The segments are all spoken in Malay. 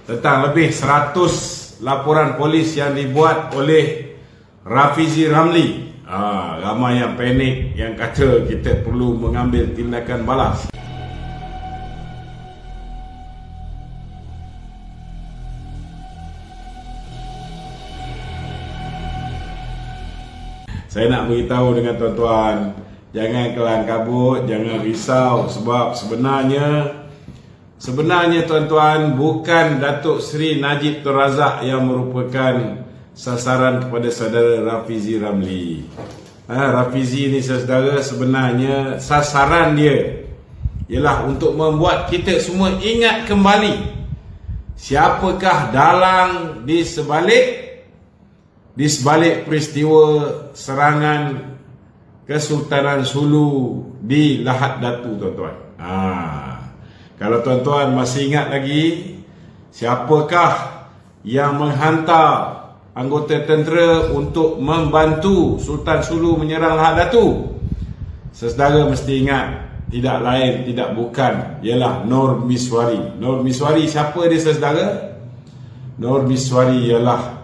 tentang lebih 100 laporan polis yang dibuat oleh Rafizi Ramli. Ramai yang panik, yang kata kita perlu mengambil tindakan balas. Saya nak beritahu dengan tuan-tuan, jangan kelang kabut, jangan risau, sebab sebenarnya tuan-tuan, bukan Datuk Seri Najib Tun Razak yang merupakan sasaran kepada saudara Rafizi Ramli. Rafizi ni saudara, sebenarnya sasaran dia ialah untuk membuat kita semua ingat kembali siapakah dalang di sebalik peristiwa serangan Kesultanan Sulu di Lahad Datu, tuan-tuan. Kalau tuan-tuan masih ingat lagi, siapakah yang menghantar anggota tentera untuk membantu Sultan Sulu menyerang Lahad Datu? Saudara mesti ingat, tidak lain, tidak bukan, ialah Nor Miswari. Nor Miswari siapa dia, saudara? Nor Miswari ialah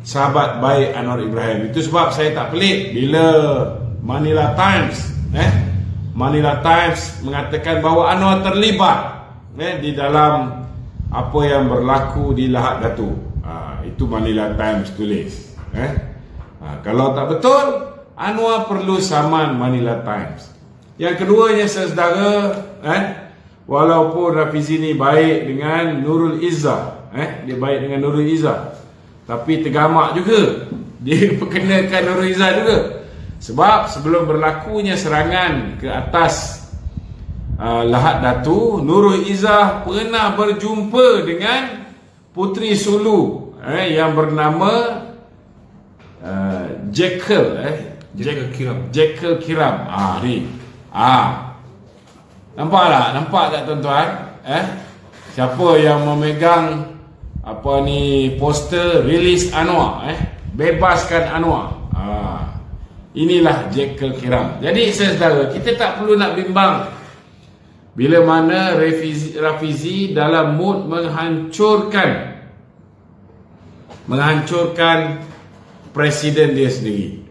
sahabat baik Anwar Ibrahim. Itu sebab saya tak pelik bila Manila Times mengatakan bahawa Anwar terlibat di dalam apa yang berlaku di Lahad Datu. Itu Manila Times tulis. Kalau tak betul, Anwar perlu saman Manila Times. Yang keduanya, saudara, walaupun Rafizi ni baik dengan Nurul Izzah, dia baik dengan Nurul Izzah, tapi tergamak juga dia perkenakan Nurul Izzah juga. Sebab sebelum berlakunya serangan ke atas Lahad Datu, Nurul Izzah pernah berjumpa dengan Puteri Sulu yang bernama Jekyll Kiram. Nampak tak tuan-tuan? Siapa yang memegang poster rilis Anwar, bebaskan Anwar. Inilah Jekyll Kiram. Jadi saudara, kita tak perlu nak bimbang bila mana Rafizi dalam mood menghancurkan presiden dia sendiri.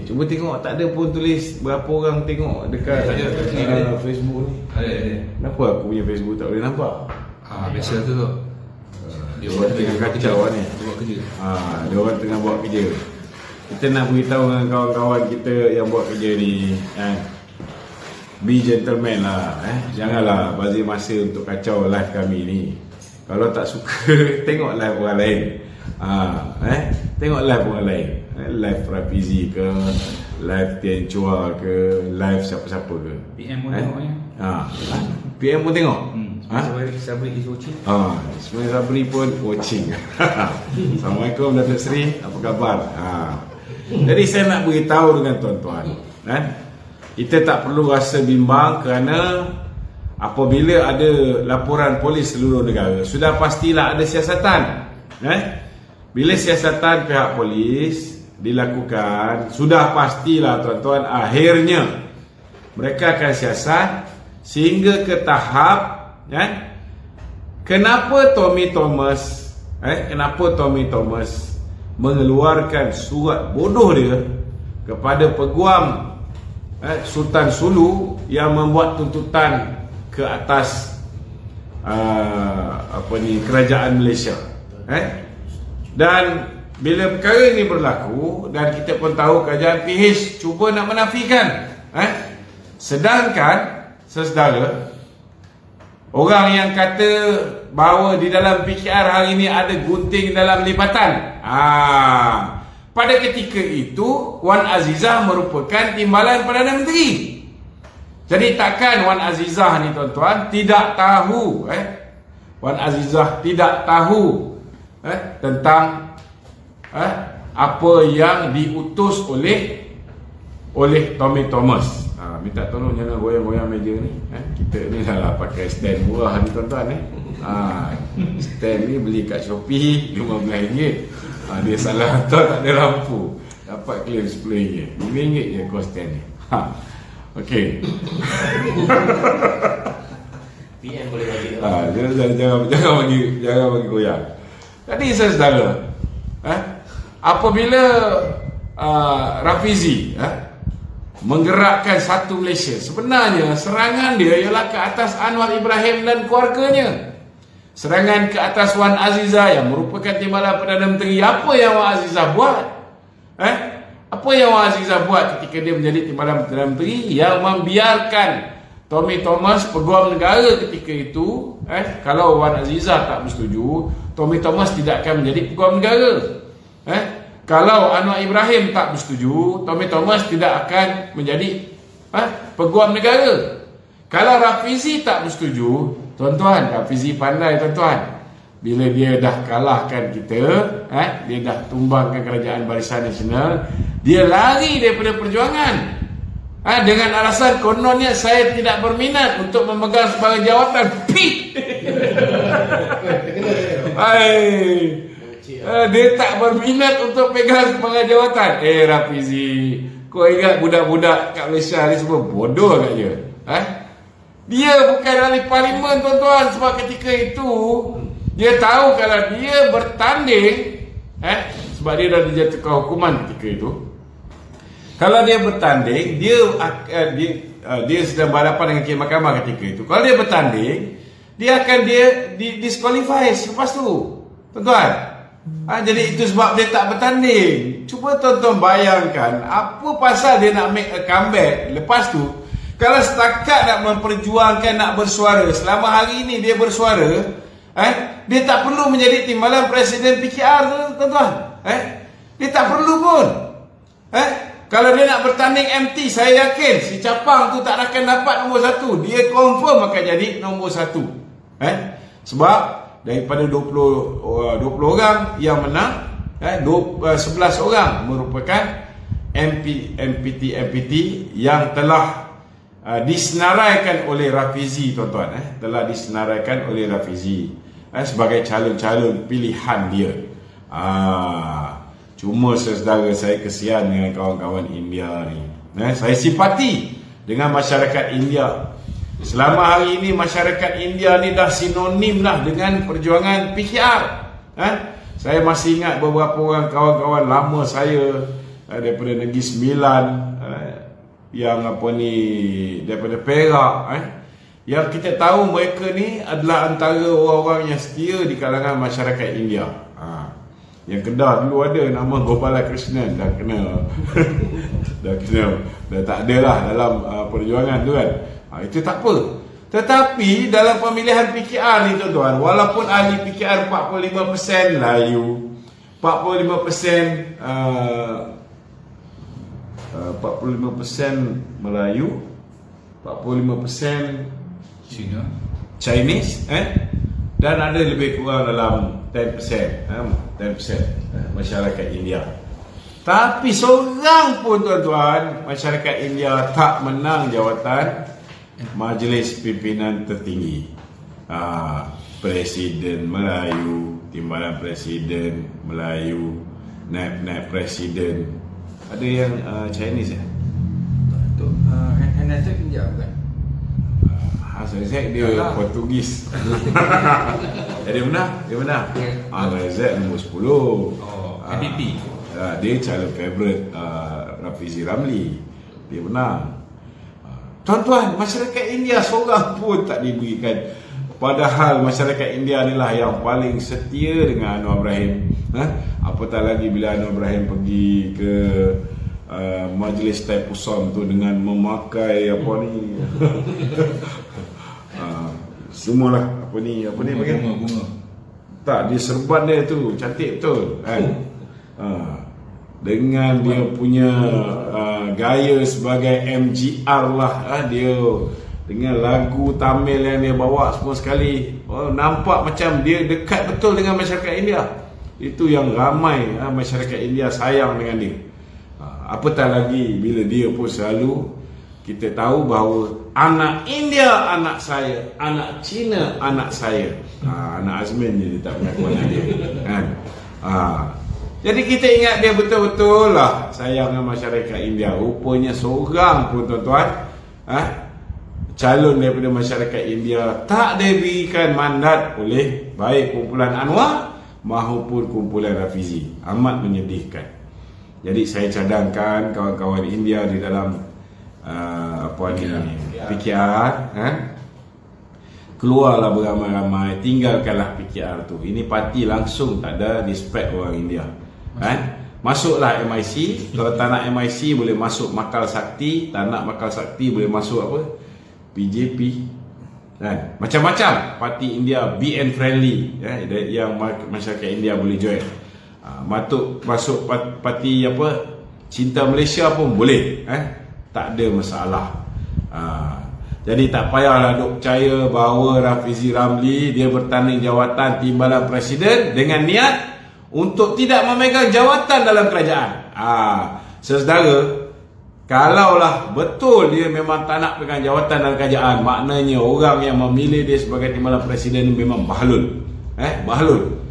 Cuba tengok, tak ada pun tulis berapa orang tengok dekat Facebook ni. Kenapa aku punya Facebook tak boleh nampak? Biasa tu. Dia orang tengah kacau ni. Dia orang tengah buat kerja. Kita nak beritahu dengan kawan-kawan kita yang buat kerja ni, be gentleman lah. Janganlah bazir masa untuk kacau live kami ni. Kalau tak suka, tengok live orang lain. Tengok live orang lain. Live Rafizi ke, live Tian Chua ke, live siapa-siapa ke. PM pun tengok ya. PM pun tengok. Sabri is watching. Sebenarnya Sabri pun watching. Assalamualaikum Datuk Seri, apa khabar? Jadi saya nak beritahu dengan tuan-tuan, kita tak perlu rasa bimbang kerana apabila ada laporan polis seluruh negara, sudah pastilah ada siasatan. Bila siasatan pihak polis dilakukan, sudah pastilah tuan-tuan, akhirnya mereka akan siasat sehingga ke tahap kenapa Tommy Thomas mengeluarkan surat bodoh dia kepada peguam Sultan Sulu yang membuat tuntutan ke atas kerajaan Malaysia. Dan bila perkara ini berlaku, dan kita pun tahu kerajaan PH cuba nak menafikan, sedangkan saudara, orang yang kata bahawa di dalam PKR hari ini ada gunting dalam lipatan, pada ketika itu Wan Azizah merupakan timbalan Perdana Menteri. Jadi takkan Wan Azizah ni tuan-tuan tidak tahu, Wan Azizah tidak tahu tentang apa yang diutus oleh Tommy Thomas. Minta tolong jangan goyang-goyang meja ni. Kita ni dah pakai stand murah ni tuan-tuan. Stand ni beli kat Shopee RM15. Dia salah hantar, tak ada lampu, dapat claim RM10. RM5 je kos stand ni. Okey. PM boleh bagi. Jangan bagi goyang. Jadi saudara, apabila Rafizi menggerakkan satu Malaysia, sebenarnya serangan dia ialah ke atas Anwar Ibrahim dan keluarganya. Serangan ke atas Wan Azizah yang merupakan Timbalan Perdana Menteri. Apa yang Wan Azizah buat? Apa yang Wan Azizah buat ketika dia menjadi Timbalan Perdana Menteri? Yang membiarkan Tommy Thomas peguam negara ketika itu. Kalau Wan Azizah tak bersetuju, Tommy Thomas tidak akan menjadi peguam negara. Kalau Anwar Ibrahim tak bersetuju, Tommy Thomas tidak akan menjadi peguam negara. Kalau Rafizi tak bersetuju, tuan-tuan, Rafizi pandai tuan-tuan. Bila dia dah kalahkan kita, dia dah tumbangkan kerajaan Barisan Nasional, dia lari daripada perjuangan. Dengan alasan kononnya saya tidak berminat untuk memegang sebagai jawatan. Pik! Dia tak berminat untuk pegang sebagai jawatan. Rafizi, kau ingat budak-budak kat Malaysia ni semua bodoh kat dia? Dia bukan ahli parlimen tuan-tuan. Sebab ketika itu dia tahu kalau dia bertanding, sebab dia dah dijatuhkan hukuman ketika itu. Kalau dia bertanding, dia sedang berhadapan dengan mahkamah ketika itu. Kalau dia bertanding, dia akan disqualify selepas tu, tuan-tuan. Jadi itu sebab dia tak bertanding. Cuba tuan-tuan bayangkan apa pasal dia nak make a comeback lepas tu. Kalau setakat nak memperjuangkan, nak bersuara, selama hari ini dia bersuara, dia tak perlu menjadi timbalan Presiden PKR, tuan-tuan. Dia tak perlu pun. Kalau dia nak bertanding MT, saya yakin si Capang tu tak akan dapat nombor 1. Dia confirm akan jadi nombor 1. Sebab daripada 20 orang yang menang, 11 orang merupakan MPT yang telah disenaraikan oleh Rafizi, tuan-tuan. Telah disenaraikan oleh Rafizi sebagai calon-calon pilihan dia. Cuma saudara, saya kesian dengan kawan-kawan India ni. Saya simpati dengan masyarakat India. Selama hari ini masyarakat India ni dah sinonim dah dengan perjuangan PKR. Saya masih ingat beberapa orang kawan-kawan lama saya daripada Negeri Sembilan, yang daripada Perak, yang kita tahu mereka ni adalah antara orang-orang yang setia di kalangan masyarakat India. Yang Kedah dulu ada nama Gopala Krishnan, dah kena dah tak ada lah dalam perjuangan tu kan. Itu tak apa. Tetapi dalam pemilihan PKR ni tuan-tuan, walaupun ahli PKR 45% Melayu, 45% 45% Melayu, 45% Chinese, dan ada lebih kurang dalam 10% masyarakat India. Tapi seorang pun tuan-tuan, masyarakat India tak menang jawatan Majlis Pimpinan Tertinggi. Presiden Melayu, Timbalan Presiden Melayu, Naib Presiden. Ada yang Chinese Untuk Hanazek India bukan? Hanazek dia Portugis. Dia benar. Hanazek nombor 10. NDP. Dia calon favourite Rafizi Ramli. Dia benar. Tuan-tuan, masyarakat India seorang pun tak diberikan. Padahal masyarakat India inilah yang paling setia dengan Anwar Ibrahim. Apatah lagi bila Anwar Ibrahim pergi ke Majlis Taipusan tu dengan memakai apa ni semualah apa ni bunga. Tak, dia serban dia tu cantik betul kan. Dengan dia punya gaya sebagai MGR lah, dia dengan lagu Tamil yang dia bawa semua sekali, nampak macam dia dekat betul dengan masyarakat India. Itu yang ramai masyarakat India sayang dengan dia. Apatah lagi bila dia pun selalu, kita tahu bahawa anak India anak saya, anak Cina anak saya. Anak Azmin je dia tak mengaku anak dia kan. Jadi kita ingat dia betul-betul lah sayang dengan masyarakat India. Rupanya seorang pun tuan-tuan calon daripada masyarakat India tak diberikan mandat oleh baik kumpulan Anwar maupun kumpulan Rafizi. Amat menyedihkan. Jadi saya cadangkan kawan-kawan India di dalam PKR, keluarlah beramai-ramai, tinggalkanlah PKR tu. Ini parti langsung tak ada respect orang India. Masuklah MIC. Kalau tak nak MIC boleh masuk Makal Sakti, tak nak Makal Sakti boleh masuk apa? PJP. Macam-macam parti India BN friendly, yang masyarakat India boleh join. Masuk parti apa? Cinta Malaysia pun boleh, tak ada masalah. Jadi tak payahlah duk percaya bahawa Rafizi Ramli dia bertanding jawatan timbalan presiden dengan niat untuk tidak memegang jawatan dalam kerajaan. Saudara, kalaulah betul dia memang tak nak pegang jawatan dalam kerajaan, maknanya orang yang memilih dia sebagai timbalan presiden memang bahlul. Bahlul.